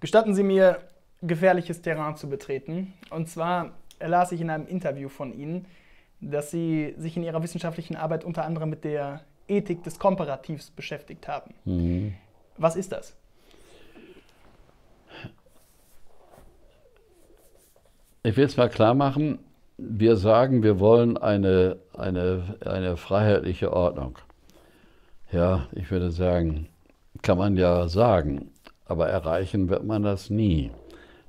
Gestatten Sie mir, gefährliches Terrain zu betreten. Und zwar las ich in einem Interview von Ihnen, dass Sie sich in Ihrer wissenschaftlichen Arbeit unter anderem mit der Ethik des Komparativs beschäftigt haben. Was ist das? Ich will es mal klar machen, wir sagen, wir wollen eine freiheitliche Ordnung. Ja, ich würde sagen, kann man ja sagen, aber erreichen wird man das nie.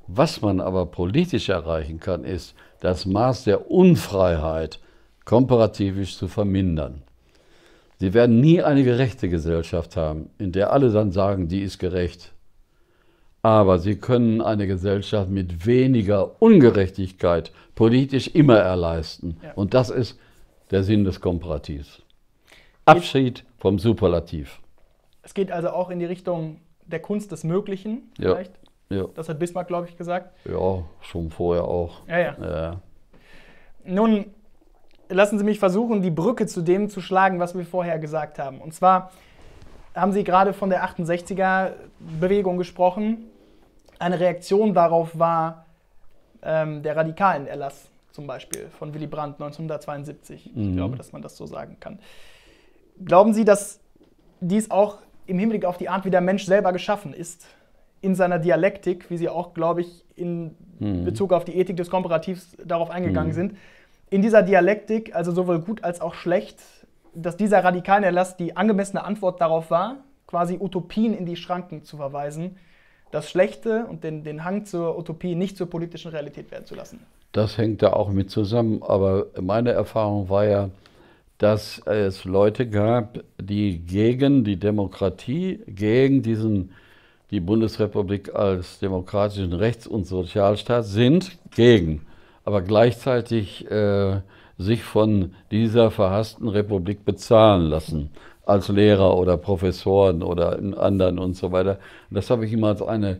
Was man aber politisch erreichen kann, ist, das Maß der Unfreiheit komparativisch zu vermindern. Sie werden nie eine gerechte Gesellschaft haben, in der alle dann sagen, die ist gerecht. Aber sie können eine Gesellschaft mit weniger Ungerechtigkeit politisch immer erleisten. Ja. Und das ist der Sinn des Komparativs. Abschied vom Superlativ. Es geht also auch in die Richtung der Kunst des Möglichen, vielleicht? Ja. Das hat Bismarck, glaube ich, gesagt. Ja, schon vorher auch. Ja. Nun, lassen Sie mich versuchen, die Brücke zu dem zu schlagen, was wir vorher gesagt haben. Und zwar haben Sie gerade von der 68er-Bewegung gesprochen. Eine Reaktion darauf war der radikalen Erlass, zum Beispiel von Willy Brandt 1972. Ich glaube, dass man das so sagen kann. Glauben Sie, dass dies auch im Hinblick auf die Art, wie der Mensch selber geschaffen ist, in seiner Dialektik, wie Sie auch, glaube ich, in Bezug auf die Ethik des Komparativs darauf eingegangen sind, in dieser Dialektik, also sowohl gut als auch schlecht, dass dieser radikale Erlass die angemessene Antwort darauf war, quasi Utopien in die Schranken zu verweisen, das Schlechte und den Hang zur Utopie nicht zur politischen Realität werden zu lassen? Das hängt da auch mit zusammen, aber meine Erfahrung war ja, dass es Leute gab, die gegen die Demokratie, gegen die Bundesrepublik als demokratischen Rechts- und Sozialstaat sind, aber gleichzeitig sich von dieser verhassten Republik bezahlen lassen, als Lehrer oder Professoren oder in anderen und so weiter. Das habe ich immer als eine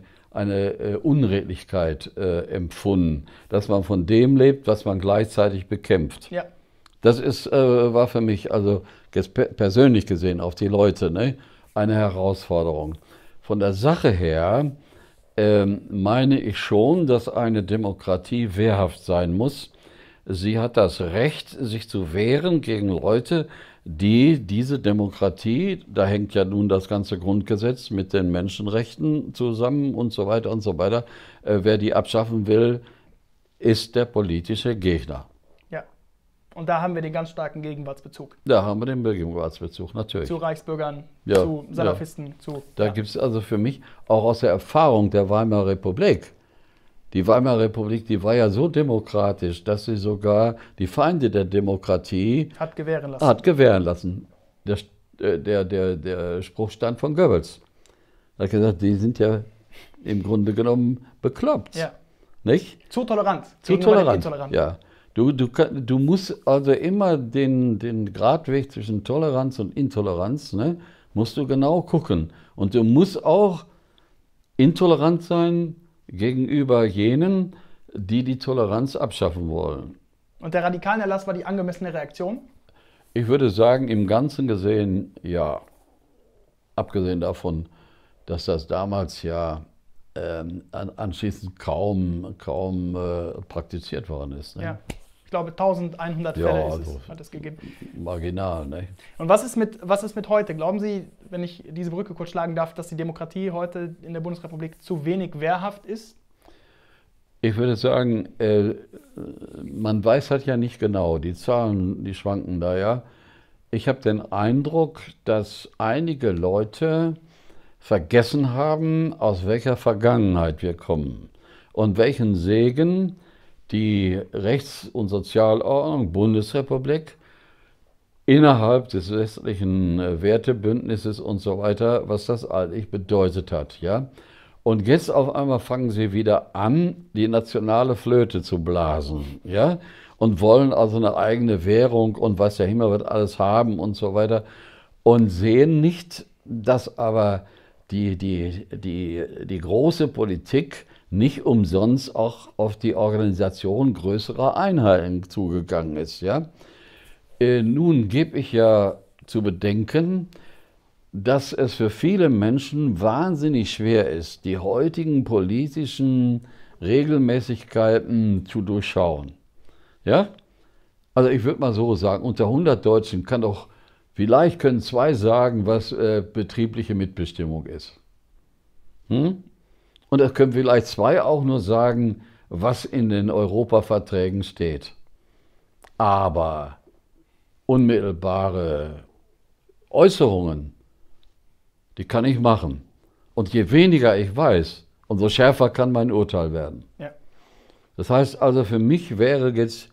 Unredlichkeit empfunden, dass man von dem lebt, was man gleichzeitig bekämpft. Ja. Das war für mich, also persönlich gesehen auf die Leute, ne, eine Herausforderung. Von der Sache her meine ich schon, dass eine Demokratie wehrhaft sein muss. Sie hat das Recht, sich zu wehren gegen Leute, die diese Demokratie, da hängt ja nun das ganze Grundgesetz mit den Menschenrechten zusammen und so weiter, wer die abschaffen will, ist der politische Gegner. Ja, und da haben wir den ganz starken Gegenwartsbezug. Da haben wir den Gegenwartsbezug, natürlich. Zu Reichsbürgern, zu Salafisten, Da gibt es also für mich auch aus der Erfahrung der Weimarer Republik. Die Weimarer Republik, die war ja so demokratisch, dass sie sogar die Feinde der Demokratie hat gewähren lassen. Der Spruch stand von Goebbels. Er hat gesagt, die sind ja im Grunde genommen bekloppt. Ja. Nicht? Zu tolerant. Zu tolerant. Ja. Du musst also immer den Gradweg zwischen Toleranz und Intoleranz, ne, musst du genau gucken. Und du musst auch intolerant sein gegenüber jenen, die Toleranz abschaffen wollen. Und der radikale Erlass war die angemessene Reaktion? Ich würde sagen, im Ganzen gesehen, ja. Abgesehen davon, dass das damals ja anschließend kaum praktiziert worden ist. Ne? Ja. Ich glaube, 1100 Fälle hat es gegeben. Marginal, ne? Und was ist mit heute? Glauben Sie, wenn ich diese Brücke kurz schlagen darf, dass die Demokratie heute in der Bundesrepublik zu wenig wehrhaft ist? Ich würde sagen, man weiß halt ja nicht genau. Die Zahlen, die schwanken da ja. Ich habe den Eindruck, dass einige Leute vergessen haben, aus welcher Vergangenheit wir kommen und welchen Segen die Rechts- und Sozialordnung Bundesrepublik innerhalb des westlichen Wertebündnisses und so weiter, was das eigentlich bedeutet hat. Ja? Und jetzt auf einmal fangen sie wieder an, die nationale Flöte zu blasen, ja? Und wollen also eine eigene Währung und was der Himmel wird alles haben und so weiter und sehen nicht, dass aber die große Politik nicht umsonst auch auf die Organisation größerer Einheiten zugegangen ist. Ja? Nun gebe ich ja zu bedenken, dass es für viele Menschen wahnsinnig schwer ist, die heutigen politischen Regelmäßigkeiten zu durchschauen. Ja? Also ich würde mal so sagen, unter 100 Deutschen vielleicht können 2 sagen, was betriebliche Mitbestimmung ist. Hm? Und es können vielleicht 2 auch nur sagen, was in den Europaverträgen steht. Aber unmittelbare Äußerungen, die kann ich machen. Und je weniger ich weiß, umso schärfer kann mein Urteil werden. Ja. Das heißt also, für mich wäre jetzt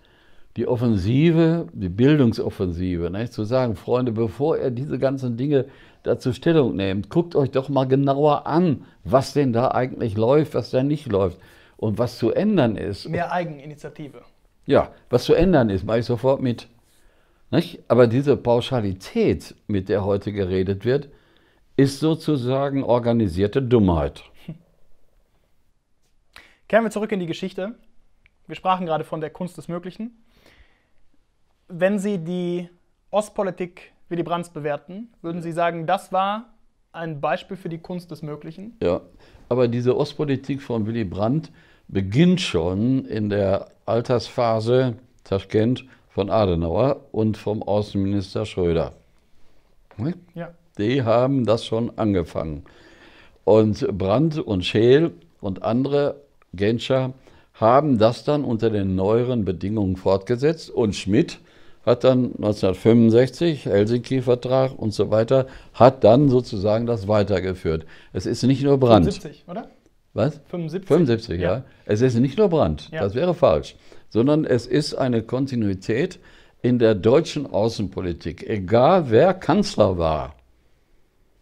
die Offensive, die Bildungsoffensive, nicht? Zu sagen, Freunde, bevor ihr diese ganzen Dinge dazu Stellung nehmt, guckt euch doch mal genauer an, was denn da eigentlich läuft, was da nicht läuft und was zu ändern ist. Mehr Eigeninitiative. Ja, was zu ändern ist, mache ich sofort mit. Nicht? Aber diese Pauschalität, mit der heute geredet wird, ist sozusagen organisierte Dummheit. Kehren wir zurück in die Geschichte. Wir sprachen gerade von der Kunst des Möglichen. Wenn Sie die Ostpolitik Willy Brandts bewerten, würden Sie sagen, das war ein Beispiel für die Kunst des Möglichen? Ja, aber diese Ostpolitik von Willy Brandt beginnt schon in der Altersphase Taschkent von Adenauer und vom Außenminister Schröder. Ja. Die haben das schon angefangen. Und Brandt und Scheel und andere, Genscher, haben das dann unter den neueren Bedingungen fortgesetzt. Und Schmidt hat dann 1965, Helsinki-Vertrag und so weiter, hat dann sozusagen das weitergeführt. Es ist nicht nur Brandt. 75, oder? Was? 75? 75, ja. Es ist nicht nur Brandt, Ja. das wäre falsch, sondern es ist eine Kontinuität in der deutschen Außenpolitik, egal wer Kanzler war.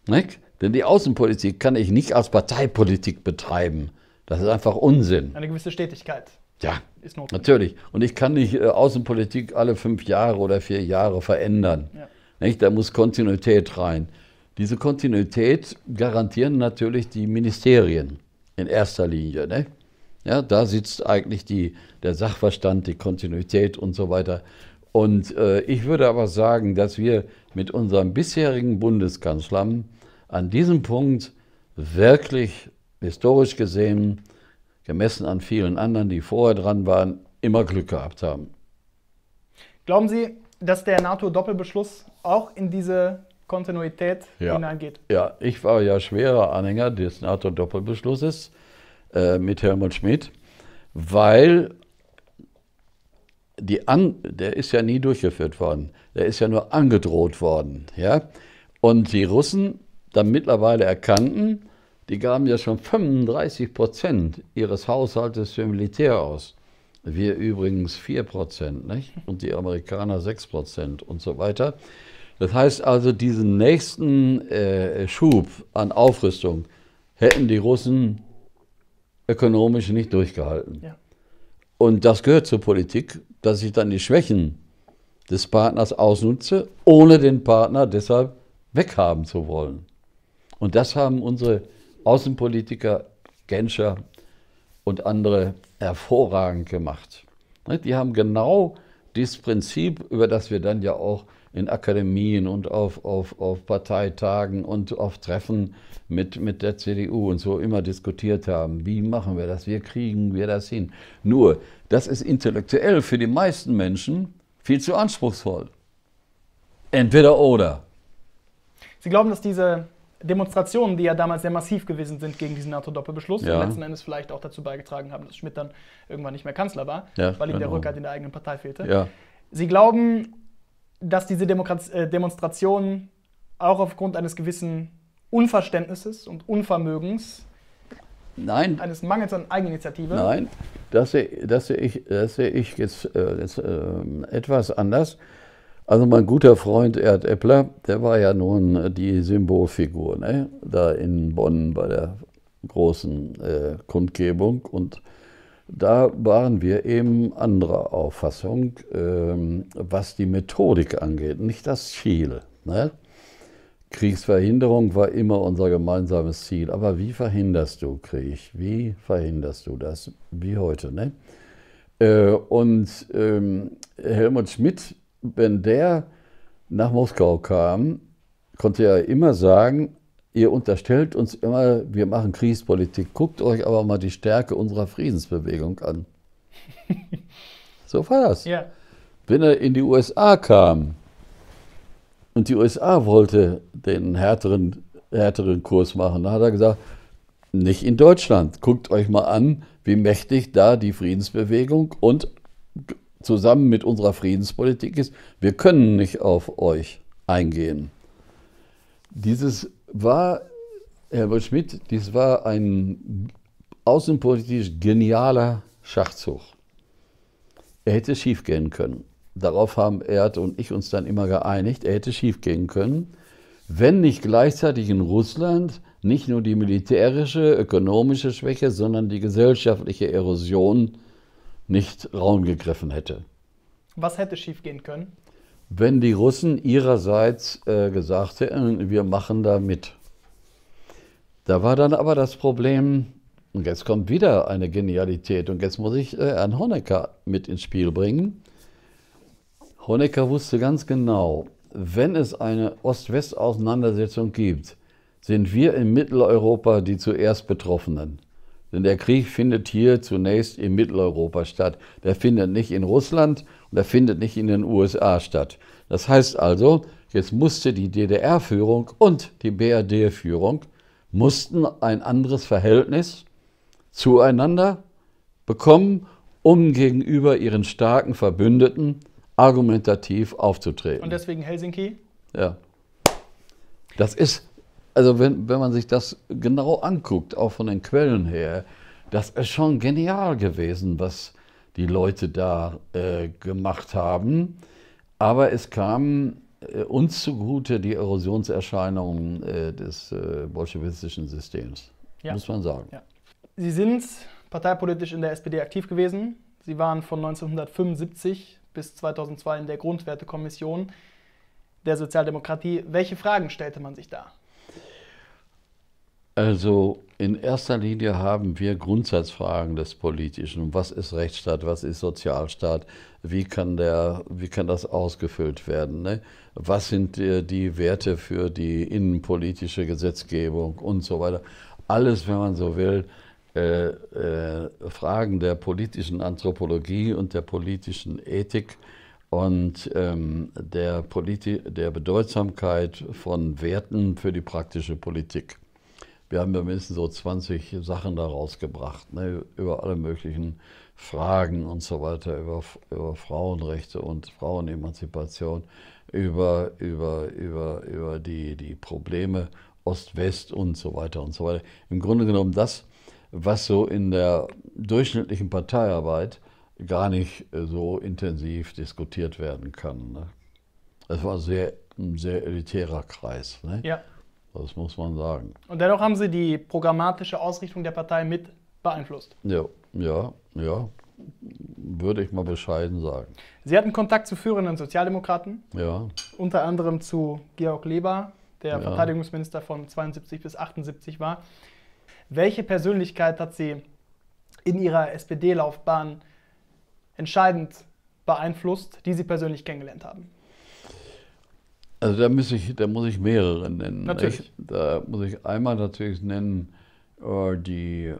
Nicht? Denn die Außenpolitik kann ich nicht als Parteipolitik betreiben. Das ist einfach Unsinn. Eine gewisse Stetigkeit Ja, ist notwendig. natürlich. Und ich kann nicht Außenpolitik alle 5 Jahre oder 4 Jahre verändern. Ja. Nicht? Da muss Kontinuität rein. Diese Kontinuität garantieren natürlich die Ministerien in erster Linie. Ne? Ja, da sitzt eigentlich der Sachverstand, die Kontinuität und so weiter. Und ich würde aber sagen, dass wir mit unserem bisherigen Bundeskanzlern an diesem Punkt wirklich historisch gesehen, gemessen an vielen anderen, die vorher dran waren, immer Glück gehabt haben. Glauben Sie, dass der NATO-Doppelbeschluss auch in diese Kontinuität hineingeht? Ja, ich war ja schwerer Anhänger des NATO-Doppelbeschlusses mit Helmut Schmidt, weil der ist ja nie durchgeführt worden. Der ist ja nur angedroht worden. Ja? Und die Russen dann mittlerweile erkannten, die gaben ja schon 35% ihres Haushaltes für Militär aus. Wir übrigens 4%, nicht? Und die Amerikaner 6% und so weiter. Das heißt also, diesen nächsten Schub an Aufrüstung hätten die Russen ökonomisch nicht durchgehalten. Ja. Und das gehört zur Politik, dass ich dann die Schwächen des Partners ausnutze, ohne den Partner deshalb weghaben zu wollen. Und das haben unsere Außenpolitiker, Genscher und andere hervorragend gemacht. Die haben genau dieses Prinzip, über das wir dann ja auch in Akademien und auf Parteitagen und auf Treffen mit der CDU und so immer diskutiert haben. Wie machen wir das? Wie kriegen wir das hin? Nur, das ist intellektuell für die meisten Menschen viel zu anspruchsvoll. Entweder oder. Sie glauben, dass diese Demonstrationen, die ja damals sehr massiv gewesen sind gegen diesen NATO-Doppelbeschluss, Ja. und letzten Endes vielleicht auch dazu beigetragen haben, dass Schmidt dann irgendwann nicht mehr Kanzler war, Ja, weil ihm der genau. Rückhalt in der eigenen Partei fehlte. Ja. Sie glauben, dass diese Demonstrationen auch aufgrund eines gewissen Unverständnisses und Unvermögens, Nein, eines Mangels an Eigeninitiative, nein, das sehe ich jetzt etwas anders. Also mein guter Freund Erd Eppler, der war ja nun die Symbolfigur, ne? Da in Bonn bei der großen Kundgebung. Und da waren wir eben anderer Auffassung, was die Methodik angeht, nicht das Ziel. Ne? Kriegsverhinderung war immer unser gemeinsames Ziel. Aber wie verhinderst du Krieg? Wie verhinderst du das? Wie heute. Ne? Helmut Schmidt, wenn der nach Moskau kam, konnte ja immer sagen, ihr unterstellt uns immer, wir machen Kriegspolitik. Guckt euch aber mal die Stärke unserer Friedensbewegung an. So war das. Ja. Wenn er in die USA kam und die USA wollte den härteren Kurs machen, dann hat er gesagt, nicht in Deutschland. Guckt euch mal an, wie mächtig da die Friedensbewegung und zusammen mit unserer Friedenspolitik ist. Wir können nicht auf euch eingehen. Dieses war, Helmut Schmidt, dies war ein außenpolitisch genialer Schachzug. Er hätte schief gehen können. Darauf haben Erd und ich uns dann immer geeinigt, er hätte schief gehen können, wenn nicht gleichzeitig in Russland nicht nur die militärische, ökonomische Schwäche, sondern die gesellschaftliche Erosion nicht Raum gegriffen hätte. Was hätte schiefgehen können? Wenn die Russen ihrerseits gesagt hätten, wir machen da mit. Da war dann aber das Problem, und jetzt kommt wieder eine Genialität, und jetzt muss ich Herrn Honecker mit ins Spiel bringen. Honecker wusste ganz genau, wenn es eine Ost-West-Auseinandersetzung gibt, sind wir in Mitteleuropa die zuerst Betroffenen. Denn der Krieg findet hier zunächst in Mitteleuropa statt. Der findet nicht in Russland und der findet nicht in den USA statt. Das heißt also, jetzt musste die DDR-Führung und die BRD-Führung mussten ein anderes Verhältnis zueinander bekommen, um gegenüber ihren starken Verbündeten argumentativ aufzutreten. Und deswegen Helsinki? Ja. Das ist, also wenn man sich das genau anguckt, auch von den Quellen her, das ist schon genial gewesen, was die Leute da gemacht haben. Aber es kam uns zugute die Erosionserscheinungen des bolschewistischen Systems, Ja. muss man sagen. Ja. Sie sind parteipolitisch in der SPD aktiv gewesen. Sie waren von 1975 bis 2002 in der Grundwertekommission der Sozialdemokratie. Welche Fragen stellte man sich da? Also in erster Linie haben wir Grundsatzfragen des Politischen. Was ist Rechtsstaat, was ist Sozialstaat, wie kann das ausgefüllt werden? Ne? Was sind die Werte für die innenpolitische Gesetzgebung und so weiter. Alles, wenn man so will, Fragen der politischen Anthropologie und der politischen Ethik und der Bedeutsamkeit von Werten für die praktische Politik. Wir haben ja mindestens so 20 Sachen daraus gebracht, ne, über alle möglichen Fragen und so weiter, über Frauenrechte und Frauenemanzipation, über die Probleme Ost-West und so weiter und so weiter. Im Grunde genommen das, was so in der durchschnittlichen Parteiarbeit gar nicht so intensiv diskutiert werden kann. Ne? Das war ein sehr elitärer Kreis. Ne? Ja. Das muss man sagen. Und dennoch haben Sie die programmatische Ausrichtung der Partei mit beeinflusst. Ja, würde ich mal bescheiden sagen. Sie hatten Kontakt zu führenden Sozialdemokraten, Ja, unter anderem zu Georg Leber, der Verteidigungsminister von 72 bis 78 war. Welche Persönlichkeit hat Sie in Ihrer SPD-Laufbahn entscheidend beeinflusst, die Sie persönlich kennengelernt haben? also da muss ich mehrere nennen. Natürlich. Da muss ich einmal natürlich nennen die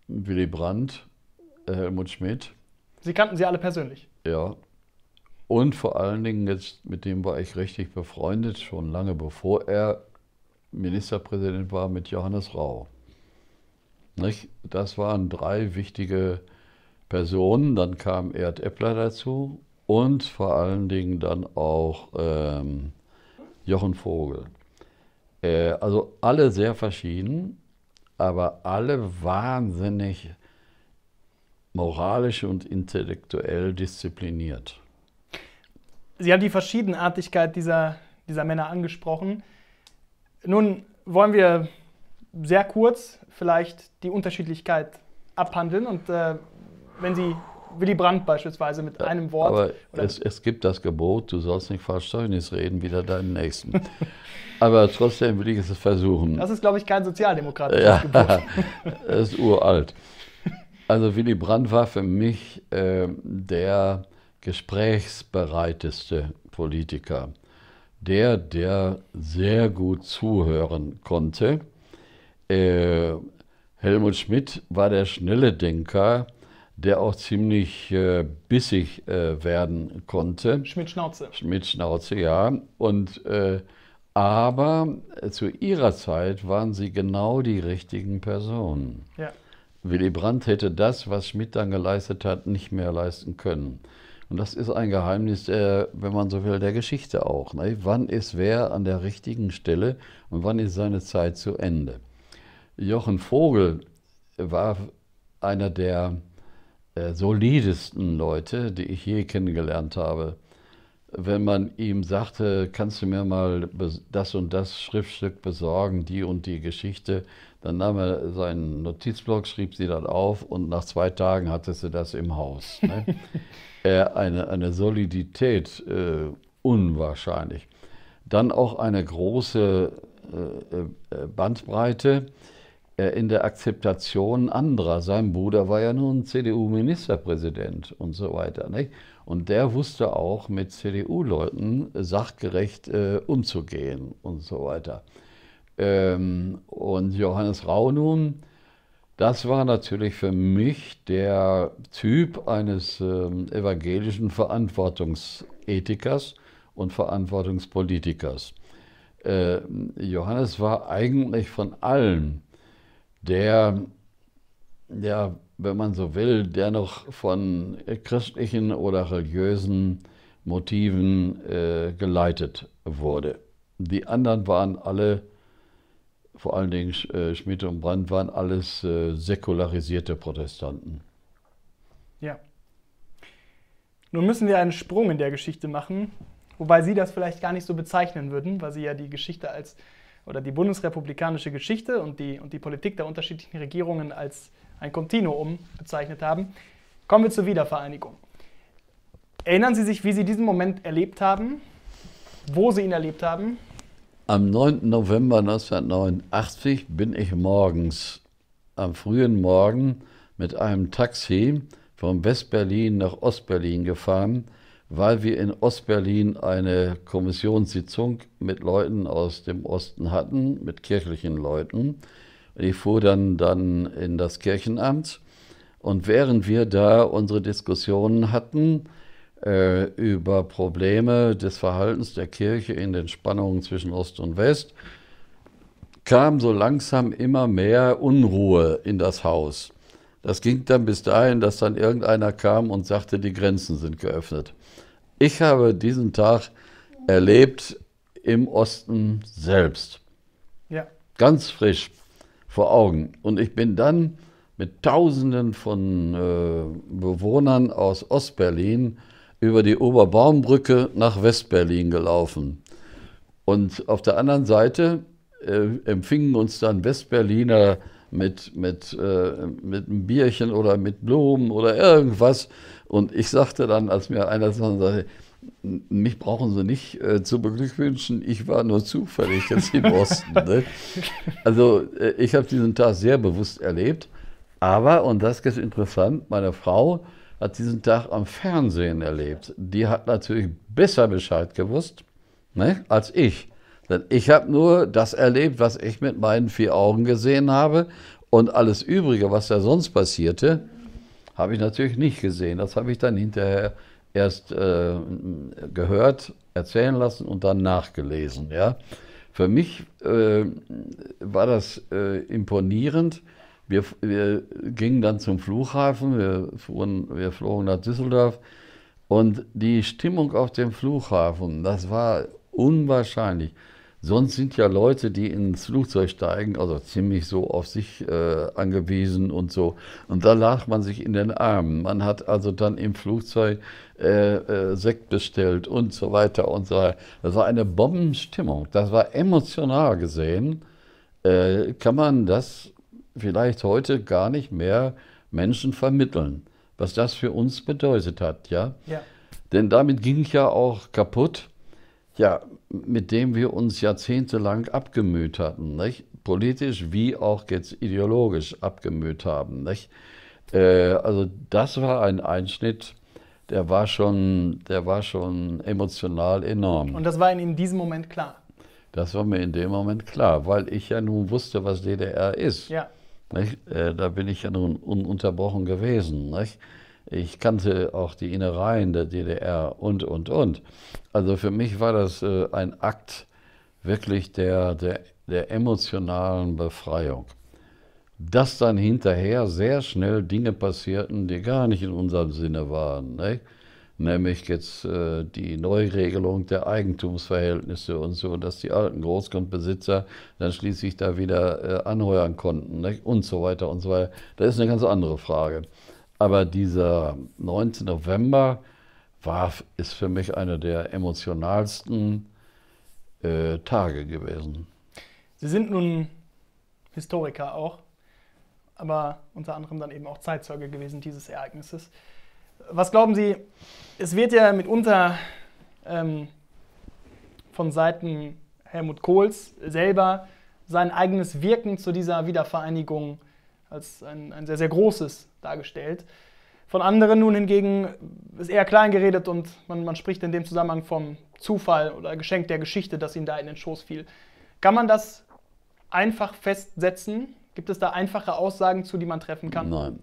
Willy Brandt, Helmut Schmidt. Sie kannten sie alle persönlich? Ja. Und vor allen Dingen jetzt, mit dem war ich richtig befreundet, schon lange bevor er Ministerpräsident war, mit Johannes Rau. Nicht? Das waren 3 wichtige Personen. Dann kam Erd Eppler dazu und vor allen Dingen dann auch Jochen Vogel. Also alle sehr verschieden, aber alle wahnsinnig moralisch und intellektuell diszipliniert. Sie haben die Verschiedenartigkeit dieser Männer angesprochen. Nun wollen wir sehr kurz vielleicht die Unterschiedlichkeit abhandeln und wenn Sie Willy Brandt beispielsweise mit einem Wort... Aber es gibt das Gebot, du sollst nicht Versäumnis reden, wieder deinen Nächsten. Aber trotzdem will ich es versuchen. Das ist, glaube ich, kein sozialdemokratisches Gebot. Das ist uralt. Also Willy Brandt war für mich der gesprächsbereiteste Politiker. der sehr gut zuhören konnte. Helmut Schmidt war der schnelle Denker, der auch ziemlich bissig werden konnte. Schmidt-Schnauze. Schmidt-Schnauze, ja. Aber zu ihrer Zeit waren sie genau die richtigen Personen. Ja. Willy Brandt hätte das, was Schmidt dann geleistet hat, nicht mehr leisten können. Und das ist ein Geheimnis, wenn man so will, der Geschichte auch. Ne? Wann ist wer an der richtigen Stelle und wann ist seine Zeit zu Ende? Jochen Vogel war einer der solidesten Leute, die ich je kennengelernt habe. Wenn man ihm sagte, kannst du mir mal das und das Schriftstück besorgen, die und die Geschichte, dann nahm er seinen Notizblock, schrieb sie dann auf und nach 2 Tagen hatte sie das im Haus. Ne? Eine Solidität, unwahrscheinlich. Dann auch eine große Bandbreite in der Akzeptation anderer. Sein Bruder war ja nun CDU-Ministerpräsident und so weiter. Nicht? Und der wusste auch, mit CDU-Leuten sachgerecht umzugehen und so weiter. Und Johannes Rau nun, das war natürlich für mich der Typ eines evangelischen Verantwortungsethikers und Verantwortungspolitikers. Johannes war eigentlich von allen der, wenn man so will, der noch von christlichen oder religiösen Motiven geleitet wurde. Die anderen waren alle, vor allen Dingen Schmidt und Brandt, waren alles säkularisierte Protestanten. Ja. Nun müssen wir einen Sprung in der Geschichte machen, wobei Sie das vielleicht gar nicht so bezeichnen würden, weil Sie ja die Geschichte oder die bundesrepublikanische Geschichte und die Politik der unterschiedlichen Regierungen als ein Kontinuum bezeichnet haben. Kommen wir zur Wiedervereinigung. Erinnern Sie sich, wie Sie diesen Moment erlebt haben? Wo Sie ihn erlebt haben? Am 9. November 1989 bin ich morgens, am frühen Morgen, mit einem Taxi von West-Berlin nach Ost-Berlin gefahren, weil wir in Ost-Berlin eine Kommissionssitzung mit Leuten aus dem Osten hatten, mit kirchlichen Leuten. Ich fuhr dann in das Kirchenamt und während wir da unsere Diskussionen hatten über Probleme des Verhaltens der Kirche in den Spannungen zwischen Ost und West, kam so langsam immer mehr Unruhe in das Haus. Das ging dann bis dahin, dass dann irgendeiner kam und sagte, die Grenzen sind geöffnet. Ich habe diesen Tag erlebt im Osten selbst. Ja. Ganz frisch vor Augen. Und ich bin dann mit Tausenden von Bewohnern aus Ostberlin über die Oberbaumbrücke nach Westberlin gelaufen. Und auf der anderen Seite empfingen uns dann Westberliner mit einem Bierchen oder mit Blumen oder irgendwas. Und ich sagte dann, als mir einer sagte, mich brauchen Sie nicht zu beglückwünschen, ich war nur zufällig jetzt im Osten. Ne? Also ich habe diesen Tag sehr bewusst erlebt. Aber, und das ist interessant, meine Frau hat diesen Tag am Fernsehen erlebt. Die hat natürlich besser Bescheid gewusst, ne, als ich. Denn ich habe nur das erlebt, was ich mit meinen 4 Augen gesehen habe. Und alles Übrige, was da sonst passierte, habe ich natürlich nicht gesehen. Das habe ich dann hinterher erst gehört, erzählen lassen und dann nachgelesen. Ja. Für mich war das imponierend. Wir gingen dann zum Flughafen, wir flogen nach Düsseldorf und die Stimmung auf dem Flughafen, das war unwahrscheinlich. Sonst sind ja Leute, die ins Flugzeug steigen, also ziemlich so auf sich angewiesen und so. Und da lag man sich in den Armen. Man hat also dann im Flugzeug Sekt bestellt und so weiter und so weiter. Das war eine Bombenstimmung. Das war emotional gesehen. Kann man das vielleicht heute gar nicht mehr Menschen vermitteln, was das für uns bedeutet hat, ja? Ja. Denn damit ging ich ja auch kaputt, ja, mit dem wir uns jahrzehntelang abgemüht hatten, nicht? Politisch wie auch jetzt ideologisch abgemüht haben, nicht? Also das war ein Einschnitt, der war schon emotional enorm. Und das war Ihnen in diesem Moment klar? Das war mir in dem Moment klar, weil ich ja nun wusste, was DDR ist. Ja. Nicht? Da bin ich ja nun ununterbrochen gewesen. Nicht? Ich kannte auch die Innereien der DDR und. Also für mich war das ein Akt wirklich der emotionalen Befreiung. Dass dann hinterher sehr schnell Dinge passierten, die gar nicht in unserem Sinne waren. Nicht? Nämlich jetzt die Neuregelung der Eigentumsverhältnisse und so, dass die alten Großgrundbesitzer dann schließlich da wieder anheuern konnten, nicht? Und so weiter und so weiter. Das ist eine ganz andere Frage. Aber dieser 9. November ist für mich einer der emotionalsten Tage gewesen. Sie sind nun Historiker auch, aber unter anderem dann eben auch Zeitzeuge gewesen dieses Ereignisses. Was glauben Sie, es wird ja mitunter von Seiten Helmut Kohls selber sein eigenes Wirken zu dieser Wiedervereinigung als ein sehr, sehr großes dargestellt. Von anderen nun hingegen ist eher klein geredet und man spricht in dem Zusammenhang vom Zufall oder Geschenk der Geschichte, das ihm da in den Schoß fiel. Kann man das einfach festsetzen? Gibt es da einfache Aussagen zu, die man treffen kann? Nein.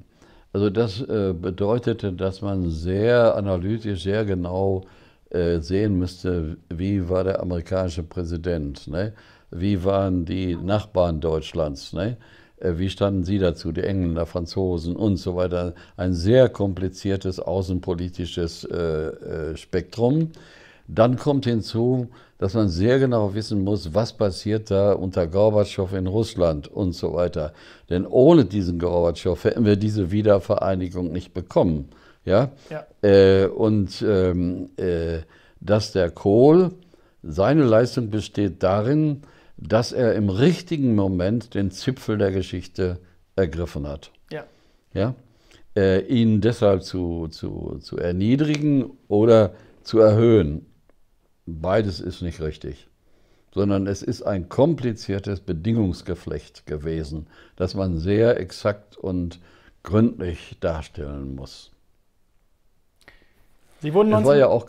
Also das bedeutete, dass man sehr analytisch, sehr genau sehen müsste, wie war der amerikanische Präsident, ne? Wie waren die Nachbarn Deutschlands, ne? Wie standen sie dazu, die Engländer, Franzosen und so weiter. Ein sehr kompliziertes außenpolitisches Spektrum. Dann kommt hinzu, dass man sehr genau wissen muss, was passiert da unter Gorbatschow in Russland und so weiter. Denn ohne diesen Gorbatschow hätten wir diese Wiedervereinigung nicht bekommen. Ja? Ja. Dass der Kohl, seine Leistung besteht darin, dass er im richtigen Moment den Zipfel der Geschichte ergriffen hat. Ja. Ja? Ihn deshalb zu erniedrigen oder zu erhöhen, beides ist nicht richtig, sondern es ist ein kompliziertes Bedingungsgeflecht gewesen, das man sehr exakt und gründlich darstellen muss. Sie wurden Es war ja auch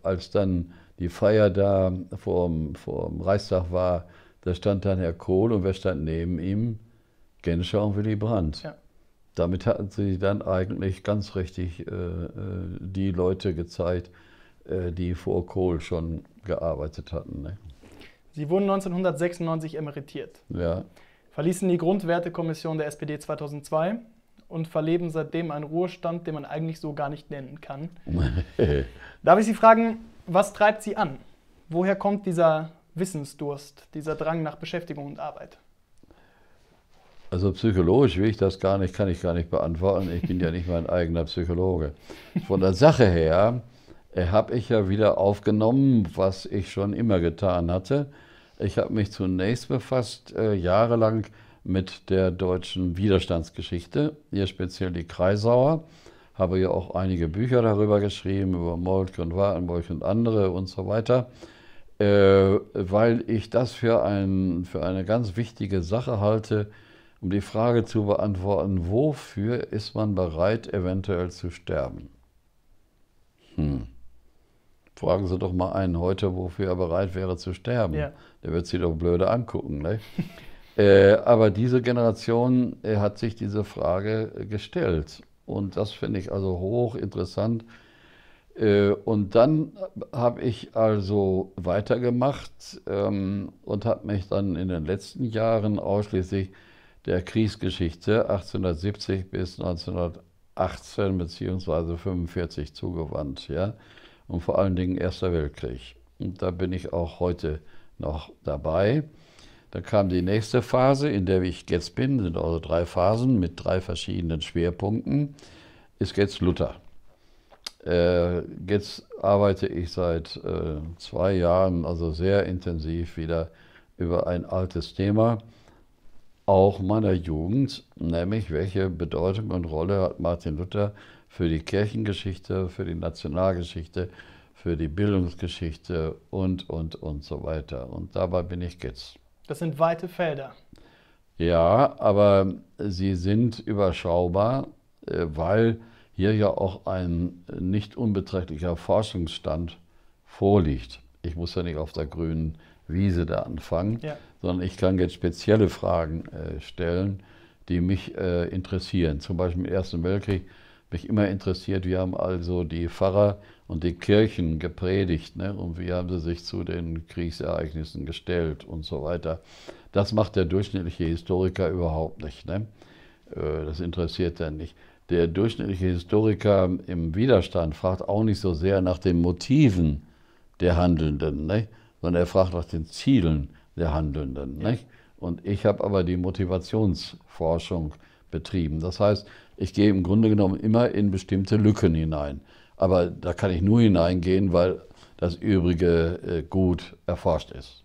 als dann die Feier da vorm Reichstag war, da stand dann Herr Kohl und wer stand neben ihm? Genscher und Willy Brandt. Ja. Damit hatten sie dann eigentlich ganz richtig die Leute gezeigt, die vor Kohl schon gearbeitet hatten. Ne? Sie wurden 1996 emeritiert, Ja. verließen die Grundwertekommission der SPD 2002 und verleben seitdem einen Ruhestand, den man eigentlich so gar nicht nennen kann. Darf ich Sie fragen, was treibt Sie an? Woher kommt dieser Wissensdurst, dieser Drang nach Beschäftigung und Arbeit? Also psychologisch will ich das gar nicht, kann ich gar nicht beantworten. Ich bin ja nicht mein eigener Psychologe. Von der Sache her habe ich ja wieder aufgenommen, was ich schon immer getan hatte. Ich habe mich zunächst befasst, jahrelang mit der deutschen Widerstandsgeschichte, hier speziell die Kreisauer. Habe ja auch einige Bücher darüber geschrieben, über Moltke und Wartenburg und andere und so weiter, weil ich das für eine ganz wichtige Sache halte, um die Frage zu beantworten, wofür ist man bereit, eventuell zu sterben? Fragen Sie doch mal einen heute, wofür er bereit wäre zu sterben. Ja. Der wird Sie doch blöde angucken. Ne? Aber diese Generation hat sich diese Frage gestellt. Und das finde ich also hochinteressant. Und dann habe ich also weitergemacht und habe mich dann in den letzten Jahren ausschließlich der Kriegsgeschichte 1870 bis 1918 bzw. 1945 zugewandt. Ja? Und vor allen Dingen Erster Weltkrieg. Und da bin ich auch heute noch dabei. Da kam die nächste Phase, in der ich jetzt bin, sind also 3 Phasen mit 3 verschiedenen Schwerpunkten, ist jetzt Luther. Jetzt arbeite ich seit 2 Jahren, also sehr intensiv wieder über ein altes Thema, auch meiner Jugend, nämlich welche Bedeutung und Rolle hat Martin Luther für die Kirchengeschichte, für die Nationalgeschichte, für die Bildungsgeschichte und so weiter. Und dabei bin ich jetzt. Das sind weite Felder. Ja, aber sie sind überschaubar, weil hier ja auch ein nicht unbeträchtlicher Forschungsstand vorliegt. Ich muss ja nicht auf der grünen Wiese da anfangen, Ja. sondern ich kann jetzt spezielle Fragen stellen, die mich interessieren. Zum Beispiel im Ersten Weltkrieg mich immer interessiert, wie haben also die Pfarrer und die Kirchen gepredigt, ne? Und wie haben sie sich zu den Kriegsereignissen gestellt und so weiter. Das macht der durchschnittliche Historiker überhaupt nicht, ne? Das interessiert er nicht. Der durchschnittliche Historiker im Widerstand fragt auch nicht so sehr nach den Motiven der Handelnden, ne? Sondern er fragt nach den Zielen der Handelnden. Ja. Nicht? Und ich habe aber die Motivationsforschung betrieben. Das heißt, ich gehe im Grunde genommen immer in bestimmte Lücken hinein. Aber da kann ich nur hineingehen, weil das Übrige gut erforscht ist.